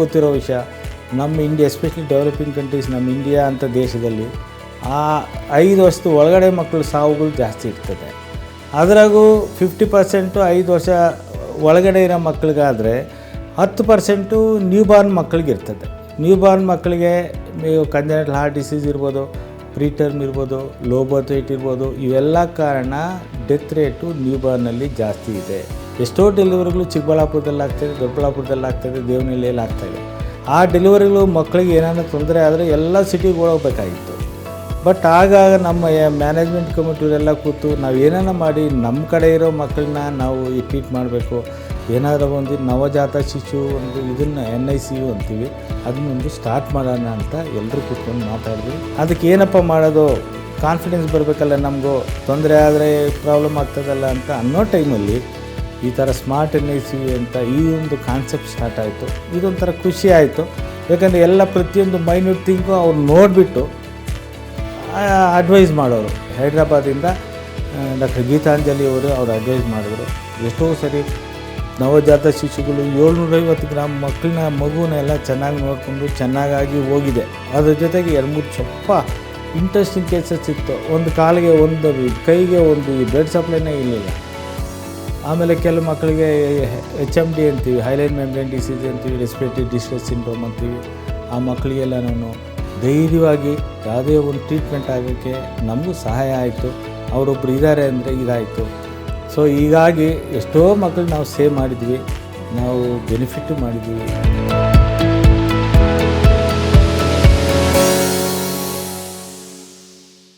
ಗೊತ್ತಿರೋ ವಿಷಯ, ನಮ್ಮ ಇಂಡಿಯಾ ಎಸ್ಪೆಷಲಿ ಡೆವಲಪಿಂಗ್ ಕಂಟ್ರೀಸ್, ನಮ್ಮ ಇಂಡಿಯಾ ಅಂಥ ದೇಶದಲ್ಲಿ 5 ವರ್ಷದ ಒಳಗಡೆ ಮಕ್ಕಳು ಸಾವುಗಳು ಜಾಸ್ತಿ ಇರ್ತದೆ. ಅದರಾಗೂ 50% 5 ವರ್ಷ ಒಳಗಡೆ ಇರೋ ಮಕ್ಕಳಿಗಾದರೆ 10% ನ್ಯೂಬಾರ್ನ್ ಮಕ್ಕಳಿಗೆ ಇರ್ತದೆ. ನ್ಯೂಬಾರ್ನ್ ಮಕ್ಕಳಿಗೆ ಕಂಜನೈಟಲ್ ಹಾರ್ಟ್ ಡಿಸೀಸ್ ಇರ್ಬೋದು, ಪ್ರೀಟರ್ಮ್ ಇರ್ಬೋದು, ಲೋ ಬರ್ತ್ ವೇಟ್ ಇರ್ಬೋದು, ಇವೆಲ್ಲ ಕಾರಣ ಡೆತ್ ರೇಟು ನ್ಯೂಬಾರ್ನಲ್ಲಿ ಜಾಸ್ತಿ ಇದೆ. ಎಷ್ಟೋ ಡೆಲಿವರಿಗಳು ಚಿಕ್ಕಬಳ್ಳಾಪುರದಲ್ಲಿ ಆಗ್ತಾಯಿದೆ, ದೊಡ್ಡಬಳ್ಳಾಪುರದಲ್ಲಿ ಆಗ್ತಾಯಿದೆ, ದೇವನಹಳ್ಳಿಯಲ್ಲಿ ಆಗ್ತಾಯಿದೆ. ಆ ಡೆಲಿವರಿಗಳು ಮಕ್ಕಳಿಗೆ ಏನಾದರೂ ತೊಂದರೆ ಆದರೆ ಎಲ್ಲ ಸಿಟಿಗೆ ಹೋಗಬೇಕಾಗಿತ್ತು. ಬಟ್ ಆಗಾಗ ನಮ್ಮ ಮ್ಯಾನೇಜ್ಮೆಂಟ್ ಕಮಿಟಿಯವರೆಲ್ಲ ಕೂತು ನಾವು ಏನಾರ ಮಾಡಿ ನಮ್ಮ ಕಡೆ ಇರೋ ಮಕ್ಕಳನ್ನ ನಾವು ಟ್ರೀಟ್ ಮಾಡಬೇಕು, ಏನಾದರೂ ಒಂದು ನವಜಾತ ಶಿಶು ಒಂದು ಇದನ್ನು NICU ಅಂತೀವಿ, ಅದನ್ನೊಂದು ಸ್ಟಾರ್ಟ್ ಮಾಡೋಣ ಅಂತ ಎಲ್ಲರೂ ಕೂತ್ಕೊಂಡು ಮಾತಾಡಿದ್ವಿ. ಅದಕ್ಕೆ ಏನಪ್ಪ ಮಾಡೋದು, ಕಾನ್ಫಿಡೆನ್ಸ್ ಬರಬೇಕಲ್ಲ, ನಮಗೂ ತೊಂದರೆ ಆದರೆ ಪ್ರಾಬ್ಲಮ್ ಆಗ್ತದಲ್ಲ ಅಂತ ಅನ್ನೋ ಟೈಮಲ್ಲಿ ಈ ಥರ ಸ್ಮಾರ್ಟ್ NICU ಅಂತ ಈ ಒಂದು ಕಾನ್ಸೆಪ್ಟ್ ಸ್ಟಾರ್ಟ್ ಆಯಿತು. ಇದೊಂಥರ ಖುಷಿ ಆಯಿತು. ಯಾಕಂದರೆ ಎಲ್ಲ ಪ್ರತಿಯೊಂದು ಮೈನ್ಯೂಟ್ ಥಿಂಗು ಅವ್ರು ನೋಡಿಬಿಟ್ಟು ಅಡ್ವೈಸ್ ಮಾಡೋರು. ಹೈದ್ರಾಬಾದಿಂದ ಡಾಕ್ಟರ್ ಗೀತಾಂಜಲಿ ಅವರು ಅಡ್ವೈಸ್ ಮಾಡಿದ್ರು. ಎಷ್ಟೋ ಸರಿ ನವಜಾತ ಶಿಶುಗಳು 750 ಗ್ರಾಮ್ ಮಗುವನ್ನೆಲ್ಲ ಚೆನ್ನಾಗಿ ನೋಡಿಕೊಂಡು ಚೆನ್ನಾಗಿ ಹೋಗಿದೆ. ಅದ್ರ ಜೊತೆಗೆ 2-3 ಸ್ವಲ್ಪ ಇಂಟ್ರೆಸ್ಟಿಂಗ್ ಕೇಸಸ್ ಇತ್ತು. ಒಂದು ಕಾಲಿಗೆ, ಒಂದು ಕೈಗೆ ಒಂದು ಬ್ಲಡ್ ಸಪ್ಲೈನೇ ಇರಲಿಲ್ಲ. ಆಮೇಲೆ ಕೆಲವು ಮಕ್ಕಳಿಗೆ HMD ಅಂತೀವಿ, ಹೈಲೈನ್ ಮೆಂಬ್ರೇನ್ ಡಿಸೀಸ್ ಅಂತೀವಿ, ರೆಸ್ಪಿರೇಟರಿ ಡಿಸ್ಟ್ರೆಸ್ ಸಿಂಡ್ರೋಮ್ ಅಂತೀವಿ. ಆ ಮಕ್ಕಳಿಗೆಲ್ಲ ನಾನು ಧೈರ್ಯವಾಗಿ ಯಾವುದೇ ಒಂದು ಟ್ರೀಟ್ಮೆಂಟ್ ಆಗೋಕ್ಕೆ ನಮಗೂ ಸಹಾಯ ಆಯಿತು. ಅವರೊಬ್ಬರು ಇದ್ದಾರೆ ಅಂದರೆ ಇದಾಯಿತು. ಸೊ ಹೀಗಾಗಿ ಎಷ್ಟೋ ಮಕ್ಕಳು ನಾವು ಸೇವ್ ಮಾಡಿದ್ವಿ, ನಾವು ಬೆನಿಫಿಟ್ಟು ಮಾಡಿದ್ವಿ.